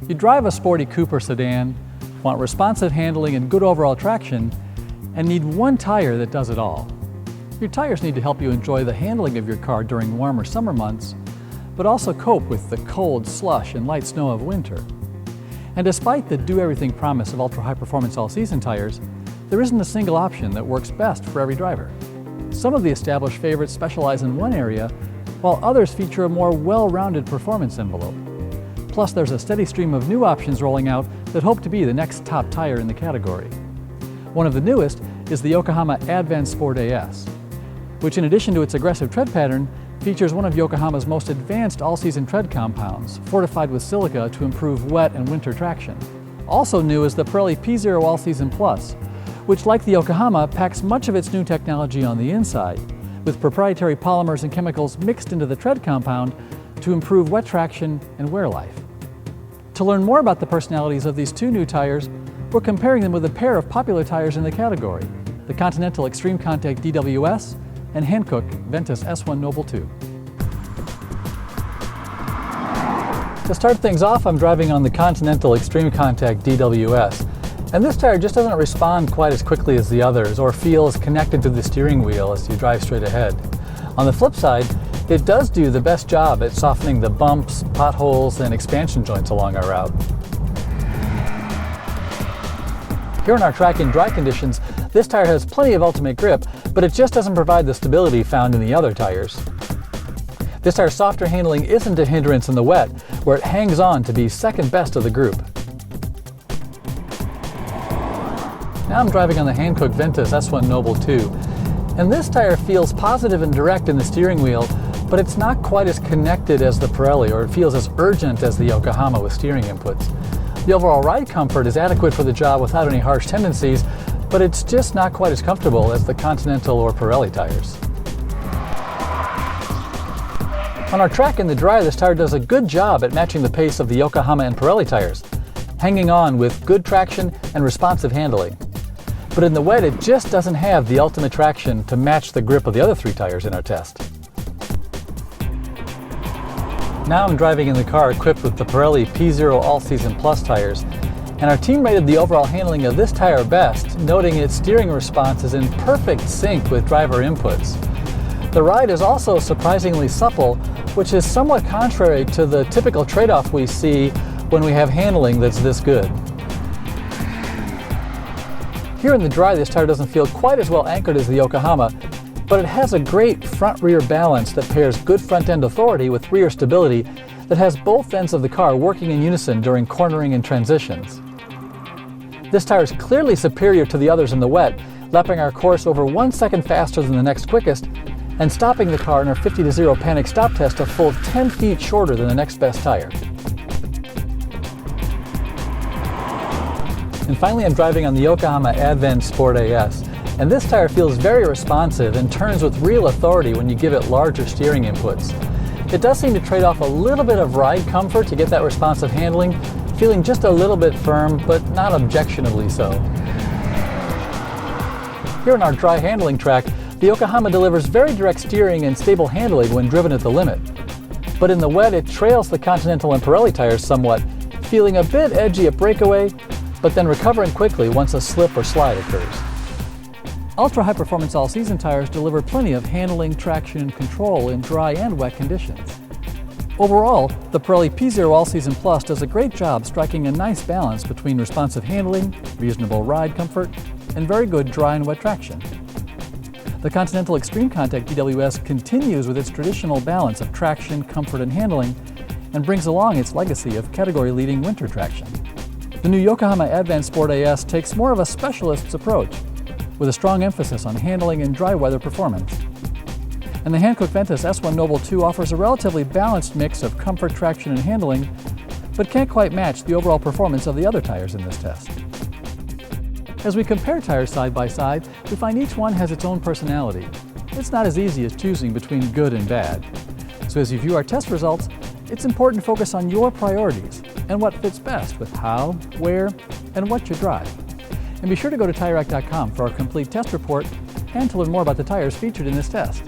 You drive a sporty coupe or sedan, want responsive handling and good overall traction, and need one tire that does it all. Your tires need to help you enjoy the handling of your car during warmer summer months, but also cope with the cold, slush, and light snow of winter. And despite the do-everything promise of ultra-high-performance all-season tires, there isn't a single option that works best for every driver. Some of the established favorites specialize in one area, while others feature a more well-rounded performance envelope. Plus, there's a steady stream of new options rolling out that hope to be the next top tire in the category. One of the newest is the Yokohama Advan Sport AS, which in addition to its aggressive tread pattern, features one of Yokohama's most advanced all-season tread compounds, fortified with silica to improve wet and winter traction. Also new is the Pirelli PZero All-Season Plus, which, like the Yokohama, packs much of its new technology on the inside, with proprietary polymers and chemicals mixed into the tread compound to improve wet traction and wear life. To learn more about the personalities of these two new tires, we're comparing them with a pair of popular tires in the category, the Continental Extreme Contact DWS and Hankook Ventus S1 Noble 2. To start things off, I'm driving on the Continental Extreme Contact DWS, and this tire just doesn't respond quite as quickly as the others or feel as connected to the steering wheel as you drive straight ahead. On the flip side, it does do the best job at softening the bumps, potholes, and expansion joints along our route. Here on our track in dry conditions, this tire has plenty of ultimate grip, but it just doesn't provide the stability found in the other tires. This tire's softer handling isn't a hindrance in the wet, where it hangs on to be second best of the group. Now I'm driving on the Hankook Ventus S1 Noble 2, and this tire feels positive and direct in the steering wheel, but it's not quite as connected as the Pirelli, or it feels as urgent as the Yokohama with steering inputs. The overall ride comfort is adequate for the job without any harsh tendencies, but it's just not quite as comfortable as the Continental or Pirelli tires. On our track in the dry, this tire does a good job at matching the pace of the Yokohama and Pirelli tires, hanging on with good traction and responsive handling. But in the wet, it just doesn't have the ultimate traction to match the grip of the other three tires in our test. Now I'm driving in the car equipped with the Pirelli PZero All-Season Plus tires, and our team rated the overall handling of this tire best, noting its steering response is in perfect sync with driver inputs. The ride is also surprisingly supple, which is somewhat contrary to the typical trade-off we see when we have handling that's this good. Here in the dry, this tire doesn't feel quite as well anchored as the Yokohama, but it has a great front-rear balance that pairs good front-end authority with rear stability that has both ends of the car working in unison during cornering and transitions. This tire is clearly superior to the others in the wet, lapping our course over 1 second faster than the next quickest, and stopping the car in our 50-0 panic stop test a full 10 feet shorter than the next best tire. And finally, I'm driving on the Yokohama Advan Sport AS, and this tire feels very responsive and turns with real authority when you give it larger steering inputs. It does seem to trade off a little bit of ride comfort to get that responsive handling, feeling just a little bit firm, but not objectionably so. Here on our dry handling track, the Yokohama delivers very direct steering and stable handling when driven at the limit. But in the wet, it trails the Continental and Pirelli tires somewhat, feeling a bit edgy at breakaway, but then recovering quickly once a slip or slide occurs. Ultra-high-performance all-season tires deliver plenty of handling, traction, and control in dry and wet conditions. Overall, the Pirelli PZero All-Season Plus does a great job striking a nice balance between responsive handling, reasonable ride comfort, and very good dry and wet traction. The Continental Extreme Contact DWS continues with its traditional balance of traction, comfort, and handling, and brings along its legacy of category-leading winter traction. The new Yokohama Advan Sport AS takes more of a specialist's approach, with a strong emphasis on handling and dry weather performance. And the Hankook Ventus S1 Noble 2 offers a relatively balanced mix of comfort, traction, and handling, but can't quite match the overall performance of the other tires in this test. As we compare tires side by side, we find each one has its own personality. It's not as easy as choosing between good and bad. So as you view our test results, it's important to focus on your priorities and what fits best with how, where, and what you drive. And be sure to go to TireRack.com for our complete test report and to learn more about the tires featured in this test.